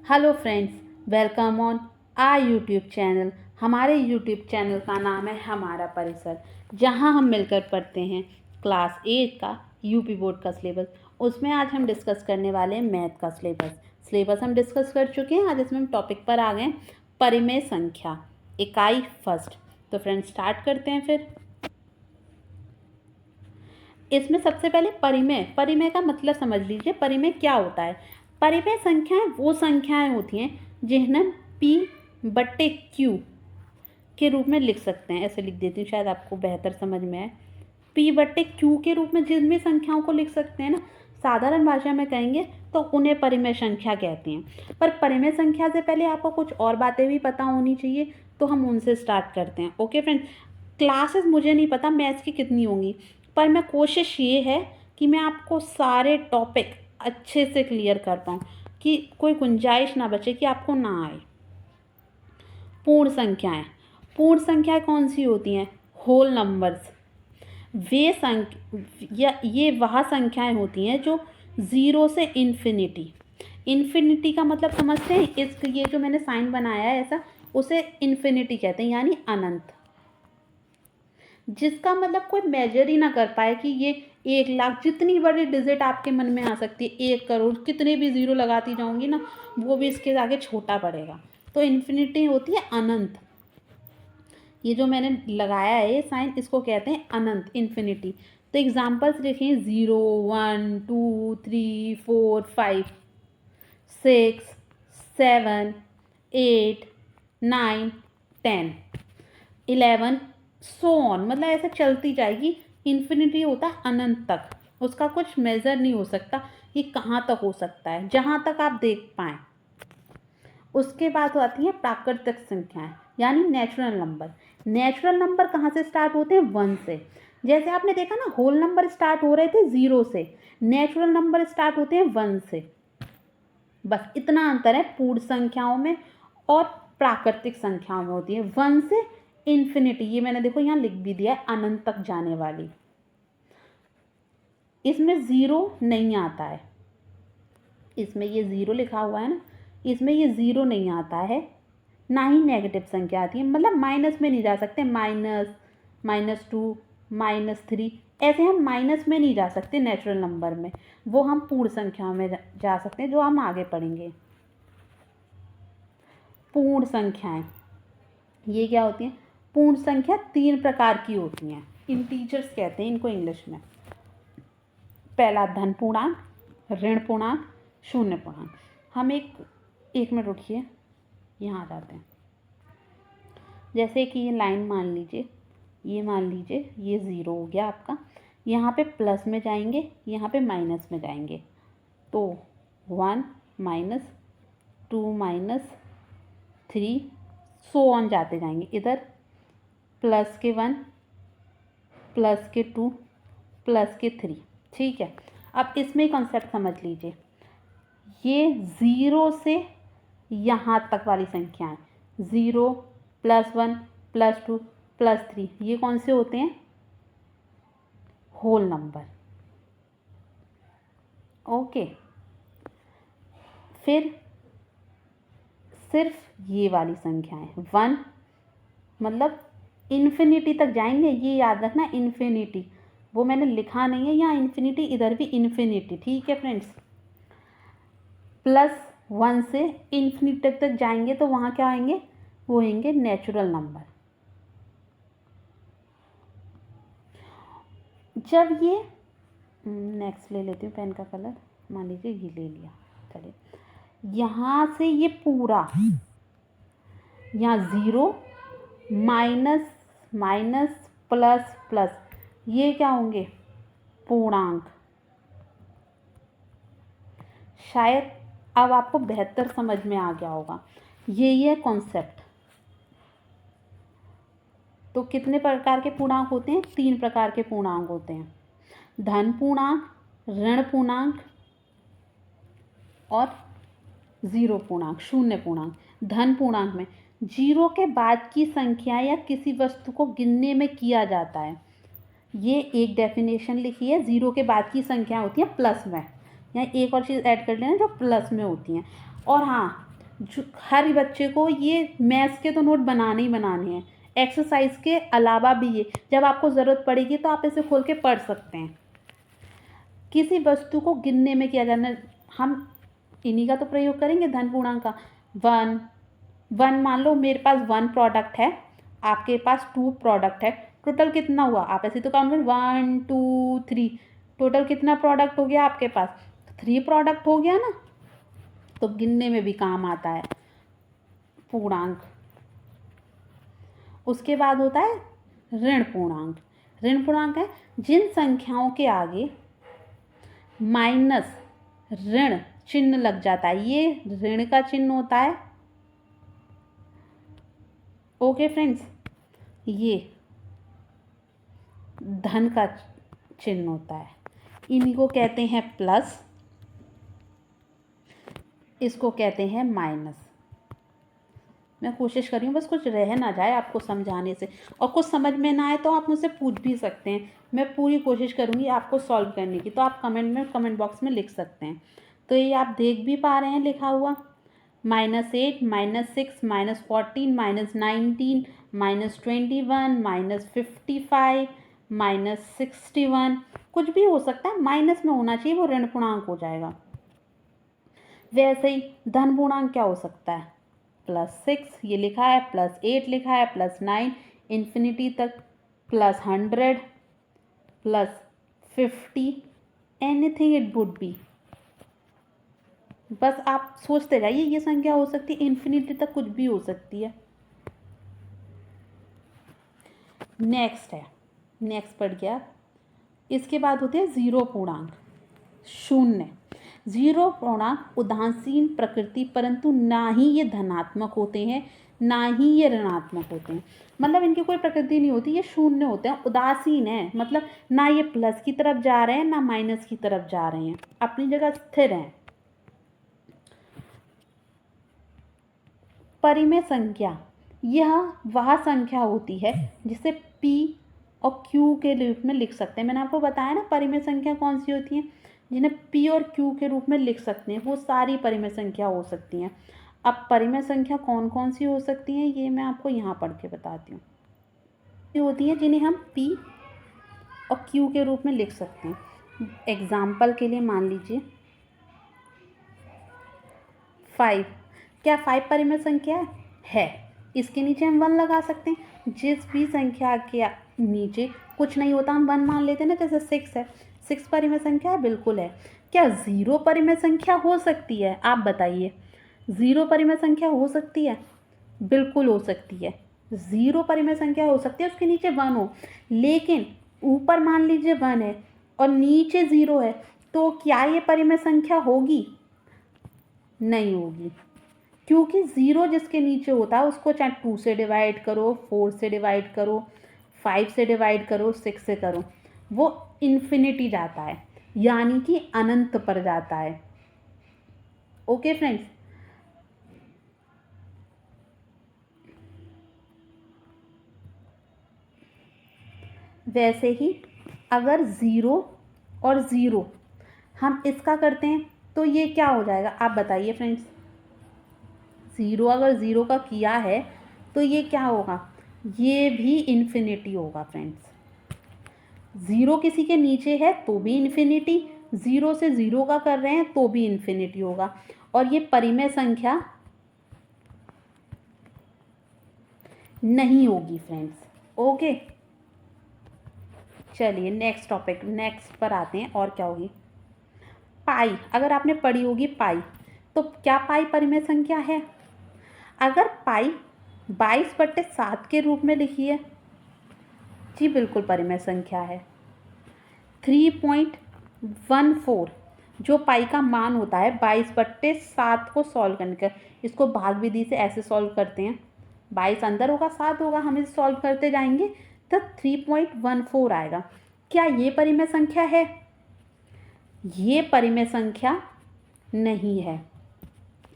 Hello friends, welcome on our YouTube channel. हमारे YouTube channel का नाम है हमारा परिसर, जहां हम मिलकर पढ़ते हैं क्लास 8 का यूपी बोर्ड का सिलेबस। उसमें आज हम डिस्कस करने वाले हैं मैथ का सिलेबस हम डिस्कस कर चुके हैं। आज इसमें हम टॉपिक पर आ गए परिमेय संख्या, इकाई फर्स्ट। तो फ्रेंड्स स्टार्ट करते हैं। फिर इसमें सबसे पहले परिमेय का मतलब समझ लीजिए। परिमेय क्या होता है? परिमेय संख्याएं वो संख्याएं होती हैं जिन्हें P/Q के रूप में लिख सकते हैं। ऐसे लिख देती हूँ, शायद आपको बेहतर समझ में आए। P/Q के रूप में जिन भी संख्याओं को लिख सकते हैं ना, साधारण भाषा में कहेंगे तो उन्हें परिमेय संख्या कहते हैं। पर परिमेय संख्या से पहले आपको कुछ और बातें भी पता होनी चाहिए, तो हम उनसे स्टार्ट करते हैं। ओके फ्रेंड्स, क्लासेस मुझे नहीं पता मैथ्स की कितनी होंगी, पर मैं कोशिश ये है कि मैं आपको सारे टॉपिक अच्छे से क्लियर कर पाऊँ, कि कोई गुंजाइश ना बचे कि आपको ना आए। पूर्ण संख्याएं कौन सी होती हैं? Whole numbers. ये वह संख्याएं होती हैं जो 0 से इन्फिनिटी का मतलब समझते हैं? ये जो मैंने साइन बनाया है ऐसा, उसे इन्फिनिटी कहते हैं, यानी अनंत। जिसका मतलब कोई मेजर ही ना कर पाए कि ये 1,00,000, जितनी बड़ी डिजिट आपके मन में आ सकती है, 1 करोड़, कितने भी ज़ीरो लगाती जाऊंगी ना, वो भी इसके आगे छोटा पड़ेगा। तो इन्फिनिटी होती है अनंत। ये जो मैंने लगाया है ये साइन, इसको कहते हैं अनंत, इन्फिनिटी। तो एग्जाम्पल्स लिखिए 0, 1, 2, 3, 4, 5, 6, 7, 8, 9, 10, 11, सो ऑन। मतलब ऐसे चलती जाएगी। इन्फिनिटी होता है अनंत तक, उसका कुछ मेजर नहीं हो सकता कि कहाँ तक हो सकता है, जहाँ तक आप देख पाएँ। उसके बाद आती है प्राकृतिक संख्याएं, यानी नेचुरल नंबर। नेचुरल नंबर कहाँ से स्टार्ट होते हैं? 1 से। जैसे आपने देखा ना, होल नंबर स्टार्ट हो रहे थे 0 से, नेचुरल नंबर स्टार्ट होते हैं 1 से। बस इतना अंतर है पूर्ण संख्याओं में और प्राकृतिक संख्याओं में होती है। 1 से इन्फिनिटी, ये मैंने देखो यहाँ लिख भी दिया है, अनंत तक जाने वाली। इसमें 0 नहीं आता है, इसमें ये 0 लिखा हुआ है ना, इसमें ये 0 नहीं आता है, ना ही नेगेटिव संख्या आती है। मतलब माइनस में नहीं जा सकते, -2, -3, ऐसे हम माइनस में नहीं जा सकते नेचुरल नंबर में। वो हम पूर्ण संख्या में जा सकते हैं, जो हम आगे पढ़ेंगे। पूर्ण संख्याएं ये क्या होती हैं? पूर्ण संख्या 3 प्रकार की होती हैं, इंटीजर्स कहते हैं इनको इंग्लिश में। पहला धन पूर्णांक, ऋण पूर्णांक, शून्य पूर्णांक। हम एक मिनट रुकिए, यहाँ आ जाते हैं। जैसे कि ये लाइन मान लीजिए, ये 0 हो गया आपका। यहाँ पे प्लस में जाएंगे, यहाँ पे माइनस में जाएंगे, तो 1, -2, -3, सो ऑन जाते जाएंगे। इधर +1, +2, +3। ठीक है, अब इसमें कॉन्सेप्ट समझ लीजिए। ये 0 से यहाँ तक वाली संख्याएं, 0, +1, +2, +3, ये कौन से होते हैं? Whole number. ओके, फिर सिर्फ ये वाली संख्याएं 1, मतलब इन्फिनिटी तक जाएंगे, ये याद रखना, इन्फिनिटी। वो मैंने लिखा नहीं है यहाँ इन्फिनिटी, इधर भी इन्फिनिटी। ठीक है फ्रेंड्स, +1 से इन्फिनिटी तक जाएंगे तो वहाँ क्या आएंगे? वो होंगे नेचुरल नंबर। जब ये नेक्स्ट ले लेती हूँ पेन का कलर, मान लीजिए ये ले लिया। चलिए, यहाँ से ये पूरा, यहाँ 0, माइनस, प्लस, ये क्या होंगे? पूर्णांक। शायद अब आपको बेहतर समझ में आ गया होगा। ये कॉन्सेप्ट। तो कितने प्रकार के पूर्णांक होते हैं? 3 प्रकार के पूर्णांक होते हैं, धन पूर्णांक, ऋण पूर्णांक और 0 पूर्णांक, शून्य पूर्णांक। धन पूर्णांक में 0 के बाद की संख्या या किसी वस्तु को गिनने में किया जाता है। ये एक डेफिनेशन लिखी है। 0 के बाद की संख्या होती है प्लस में। यहाँ एक और चीज़ ऐड कर लेना, जो प्लस में होती हैं। और हाँ, हर बच्चे को ये मैथ्स के तो नोट बनाने ही बनाने हैं, एक्सरसाइज के अलावा भी ये जब आपको ज़रूरत पड़ेगी तो आप इसे खोल के पढ़ सकते हैं। किसी वस्तु को गिनने में किया जाना, हम इन्हीं का तो प्रयोग करेंगे धन पूर्णांक का। वन मान लो मेरे पास 1 प्रोडक्ट है, आपके पास 2 प्रोडक्ट है, टोटल कितना हुआ? आप ऐसे तो काउंट करें 1 2 3, टोटल कितना प्रोडक्ट हो गया आपके पास? 3 प्रोडक्ट हो गया ना। तो गिनने में भी काम आता है पूर्णांक। उसके बाद होता है ऋण पूर्णांक। ऋण पूर्णांक है जिन संख्याओं के आगे माइनस ऋण चिन्ह लग जाता है, ये ऋण का चिन्ह होता है। ओके फ्रेंड्स, ये धन का चिन्ह होता है, इन्हीं को कहते हैं प्लस, इसको कहते हैं माइनस। मैं कोशिश कर रही हूँ बस कुछ रह ना जाए आपको समझाने से, और कुछ समझ में ना आए तो आप मुझसे पूछ भी सकते हैं, मैं पूरी कोशिश करूँगी आपको सॉल्व करने की। तो आप कमेंट बॉक्स में लिख सकते हैं। तो ये आप देख भी पा रहे हैं लिखा हुआ, -8 -6 -14 -19 -21 -55 -61, कुछ भी हो सकता है, माइनस में होना चाहिए, वो ऋण पूर्णांक हो जाएगा। वैसे ही धन पूर्णांक क्या हो सकता है? +6 ये लिखा है, +8 लिखा है, +9 इन्फिनिटी तक, +100 +50, एनीथिंग इट वुड बी। बस आप सोचते जाइए, ये संख्या हो सकती है इन्फिनिटी तक, कुछ भी हो सकती है। नेक्स्ट पढ़ गया। इसके बाद होते हैं जीरो पूर्णांक, शून्य। जीरो पूर्णांक उदासीन प्रकृति, परंतु ना ही ये धनात्मक होते हैं ना ही ये ऋणात्मक होते हैं, मतलब इनकी कोई प्रकृति नहीं होती, ये शून्य होते हैं, उदासीन है, मतलब ना ये प्लस की तरफ जा रहे हैं ना माइनस की तरफ जा रहे हैं, अपनी जगह स्थिर हैं। परिमेय संख्या, यह वह संख्या होती है जिसे P और Q के रूप में लिख सकते हैं। मैंने आपको बताया ना परिमेय संख्या कौन सी होती हैं, जिन्हें P और Q के रूप में लिख सकते हैं, वो सारी परिमेय संख्या हो सकती हैं। अब परिमेय संख्या कौन कौन सी हो सकती हैं ये मैं आपको यहाँ पढ़ के बताती हूँ। ये होती है जिन्हें हम P और Q के रूप में लिख सकते हैं। एग्जाम्पल के लिए मान लीजिए 5, क्या 5 परिमेय संख्या है? इसके नीचे हम 1 लगा सकते हैं। जिस भी संख्या के नीचे कुछ नहीं होता हम 1 मान लेते हैं ना, जैसे 6 है, 6 परिमेय संख्या है, बिल्कुल है। क्या 0 परिमेय संख्या हो सकती है? आप बताइए, 0 परिमेय संख्या हो सकती है? बिल्कुल हो सकती है, 0 परिमेय संख्या हो सकती है, उसके नीचे 1 हो। लेकिन ऊपर मान लीजिए 1 है और नीचे 0 है, तो क्या ये परिमेय संख्या होगी? नहीं होगी, क्योंकि 0 जिसके नीचे होता है उसको चाहे 2 से डिवाइड करो, 4 से डिवाइड करो, 5 से डिवाइड करो, 6 से करो, वो इन्फिनिटी जाता है, यानी कि अनंत पर जाता है। ओके फ्रेंड्स, वैसे ही अगर 0 और 0 हम इसका करते हैं तो ये क्या हो जाएगा? आप बताइए फ्रेंड्स, 0 अगर 0 का किया है तो ये क्या होगा? ये भी इन्फिनिटी होगा फ्रेंड्स। 0 किसी के नीचे है तो भी इन्फिनिटी, 0 से 0 का कर रहे हैं तो भी इन्फिनिटी होगा, और ये परिमेय संख्या नहीं होगी फ्रेंड्स। ओके, चलिए नेक्स्ट पर आते हैं। और क्या होगी? पाई, अगर आपने पढ़ी होगी पाई, तो क्या पाई परिमेय संख्या है? अगर पाई 22/7 के रूप में लिखी है, जी बिल्कुल परिमेय संख्या है। 3.14 जो पाई का मान होता है 22/7 को सॉल्व करने का, इसको भाग विधि से ऐसे सॉल्व करते हैं, 22 अंदर होगा 7 होगा, हम इसे सॉल्व करते जाएंगे तो 3.14 आएगा। क्या ये परिमेय संख्या है? ये परिमेय संख्या नहीं है,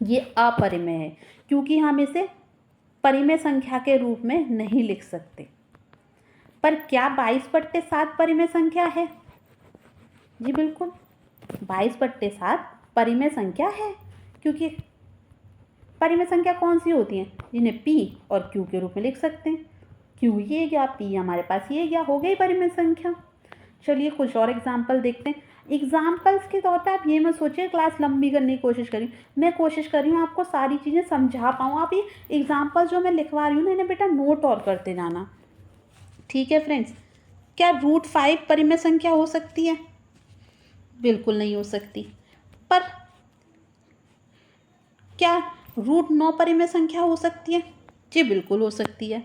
ये अपरिमेय है, क्योंकि हम इसे परिमेय संख्या के रूप में नहीं लिख सकते। पर क्या 22/7 परिमेय संख्या है? जी बिल्कुल, 22/7 परिमेय संख्या है, क्योंकि परिमेय संख्या कौन सी होती हैं? जिन्हें P और Q के रूप में लिख सकते हैं। Q ये गया, P हमारे पास ये गया, हो गई परिमेय संख्या। चलिए कुछ और एग्जाम्पल देखते हैं। एग्जाम्पल्स के तौर पे आप ये मत सोचिए क्लास लंबी करने की कोशिश करी, मैं कोशिश कर रही हूँ आपको सारी चीज़ें समझा पाऊँ। आप ये एग्जाम्पल जो मैं लिखवा रही हूँ ना, इन्हें बेटा नोट और करते जाना, ठीक है फ्रेंड्स। क्या √5 परिमेय संख्या हो सकती है? बिल्कुल नहीं हो सकती। पर क्या √9 परिमेय संख्या हो सकती है? जी बिल्कुल हो सकती है।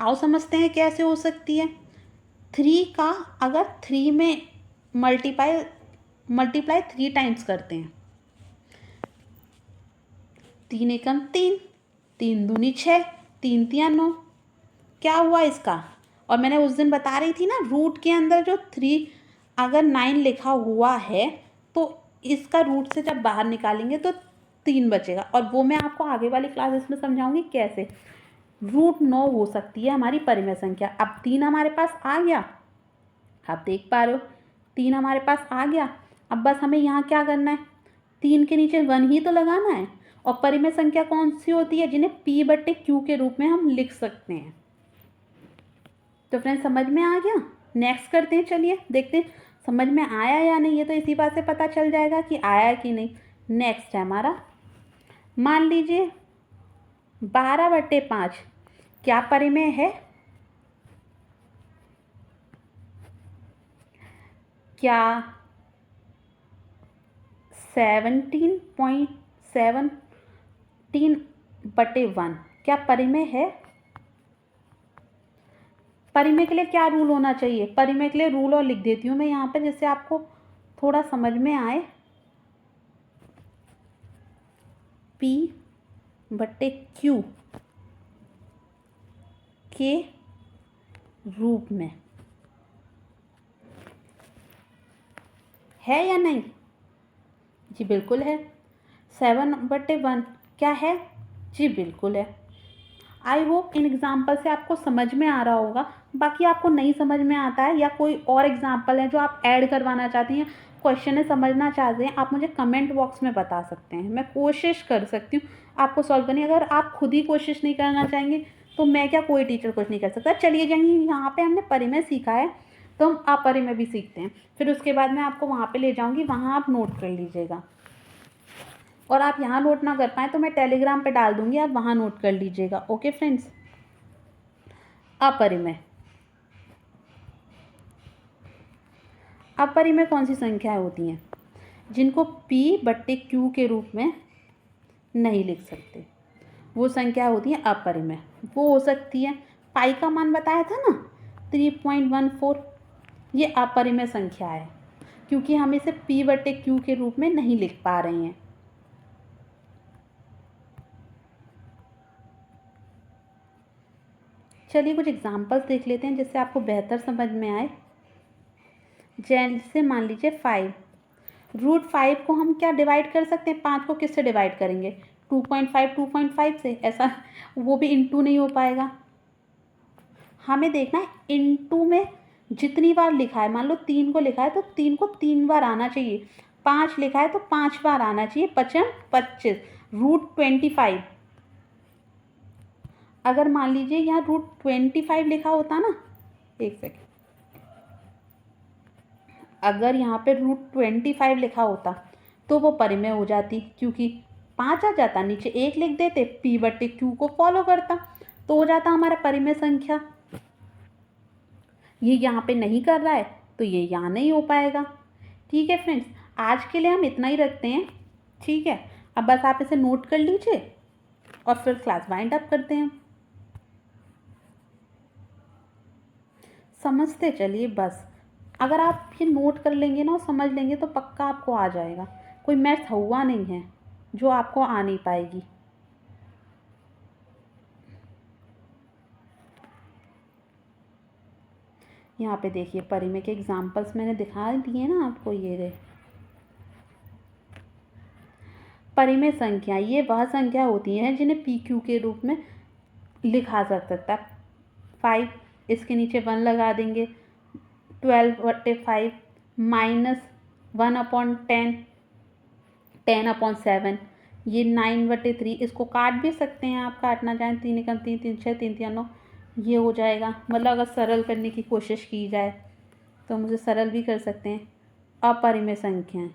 आओ समझते हैं कैसे हो सकती है। 3 का अगर 3 में मल्टीप्लाई 3 टाइम्स करते हैं, 3 एकम 3, 3 दूनी 6, 3 तिया 9, क्या हुआ इसका? और मैंने उस दिन बता रही थी ना, रूट के अंदर जो 3 अगर 9 लिखा हुआ है तो इसका रूट से जब बाहर निकालेंगे तो 3 बचेगा, और वो मैं आपको आगे वाली क्लासेस में समझाऊंगी कैसे। √9 हो सकती है हमारी परिमेय संख्या। अब 3 हमारे पास आ गया, आप देख पा रहे हो 3 हमारे पास आ गया। अब बस हमें यहाँ क्या करना है, 3 के नीचे 1 ही तो लगाना है। और परिमेय संख्या कौन सी होती है? जिन्हें P/Q के रूप में हम लिख सकते हैं। तो फ्रेंड्स समझ में आ गया। नेक्स्ट करते हैं, चलिए देखते हैं समझ में आया या नहीं। ये तो इसी बात से पता चल जाएगा कि आया कि नहीं। नेक्स्ट है हमारा, मान लीजिए 12/5 क्या परिमेय है? क्या 17.17/1 क्या परिमेय है? परिमेय के लिए क्या रूल होना चाहिए? परिमेय के लिए रूल और लिख देती हूँ मैं यहाँ पे, जिससे आपको थोड़ा समझ में आए। P/Q के रूप में है या नहीं? जी बिल्कुल है। 7/1 क्या है? जी बिल्कुल है। आई होप इन एग्जाम्पल से आपको समझ में आ रहा होगा। बाकी आपको नहीं समझ में आता है या कोई और एग्जाम्पल है जो आप ऐड करवाना चाहती हैं, क्वेश्चन है समझना चाहते हैं, आप मुझे कमेंट बॉक्स में बता सकते हैं। मैं कोशिश कर सकती हूँ आपको सॉल्व करनी। अगर आप खुद ही कोशिश नहीं करना चाहेंगे तो मैं क्या, कोई टीचर कुछ नहीं कर सकता। चलिए जाइए, यहाँ पे हमने परिमेय सीखा है तो हम अपरिमेय भी सीखते हैं। फिर उसके बाद मैं आपको वहाँ पे ले जाऊँगी, वहाँ आप नोट कर लीजिएगा। और आप यहाँ नोट ना कर पाएँ तो मैं टेलीग्राम पे डाल दूँगी, आप वहाँ नोट कर लीजिएगा। Okay friends. अपरिमेय, अपरिमेय कौन सी संख्याएं होती हैं? जिनको P/Q के रूप में नहीं लिख सकते, वो संख्या होती है अपरिमेय। वो हो सकती है, पाई का मान बताया था ना 3.14, ये अपरिमेय संख्या है क्योंकि हम इसे P/Q के रूप में नहीं लिख पा रहे हैं। चलिए कुछ एग्जाम्पल्स देख लेते हैं जिससे आपको बेहतर समझ में आए। जैसे मान लीजिए 5, √5 को हम क्या डिवाइड कर सकते हैं? 5 को किससे डिवाइड करेंगे? 2.5 से। ऐसा वो भी इंटू नहीं हो पाएगा। हमें देखना है इंटू में जितनी बार लिखा है, मान लो 3 को लिखा है तो 3 को 3 बार आना चाहिए, 5 लिखा है तो 5 बार आना चाहिए। 5 25, √25। अगर मान लीजिए यहाँ √25 लिखा होता ना, एक सेकेंड, अगर यहाँ पे √25 लिखा होता तो वो परिमेय हो जाती, क्योंकि 5 आ जाता, नीचे 1 लिख देते, P/Q को फॉलो करता तो हो जाता हमारा परिमेय संख्या। ये यहाँ पे नहीं कर रहा है तो ये यहाँ नहीं हो पाएगा। ठीक है फ्रेंड्स, आज के लिए हम इतना ही रखते हैं। ठीक है, अब बस आप इसे नोट कर लीजिए और फिर क्लास वाइंड अप करते हैं। समझते चलिए बस, अगर आप ये नोट कर लेंगे ना और समझ लेंगे तो पक्का आपको आ जाएगा। कोई मैथ्स हुआ नहीं है जो आपको आ नहीं पाएगी। यहाँ पे देखिए परिमेय के एग्जाम्पल्स मैंने दिखा दिए ना आपको, ये रहे परिमेय संख्या। ये वह संख्या होती है जिन्हें PQ के रूप में लिखा जा सकता है। 5, इसके नीचे 1 लगा देंगे, 12/5 -1/10, 10/7, ये 9/3, इसको काट भी सकते हैं आप, काटना चाहें 3 एकम 3, 3 6, 3 3 9, ये हो जाएगा। मतलब अगर सरल करने की कोशिश की जाए तो मुझे सरल भी कर सकते हैं। अपरिमेय संख्याएं,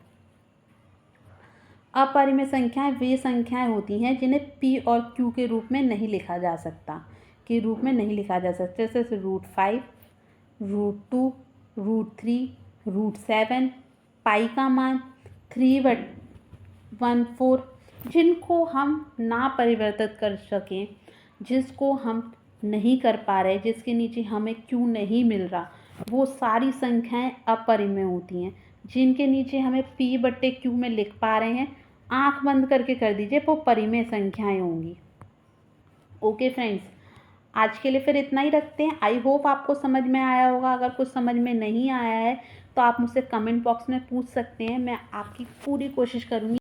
अपरिमेय संख्याएं वे संख्याएं होती हैं जिन्हें p और q के रूप में नहीं लिखा जा सकता, के रूप में नहीं लिखा जा सकता, जैसे √5, √2, √3, √7, पाई का मान 3/14, जिनको हम ना परिवर्तित कर सकें, जिसको हम नहीं कर पा रहे, जिसके नीचे हमें क्यू नहीं मिल रहा, वो सारी संख्याएं अपरिमेय होती हैं। जिनके नीचे हमें p/q में लिख पा रहे हैं, आंख बंद करके कर दीजिए, वो परिमेय संख्याएं होंगी। ओके फ्रेंड्स, आज के लिए फिर इतना ही रखते हैं। आई होप आपको समझ में आया होगा। अगर कुछ समझ में नहीं आया है तो आप मुझसे कमेंट बॉक्स में पूछ सकते हैं, मैं आपकी पूरी कोशिश करूँगी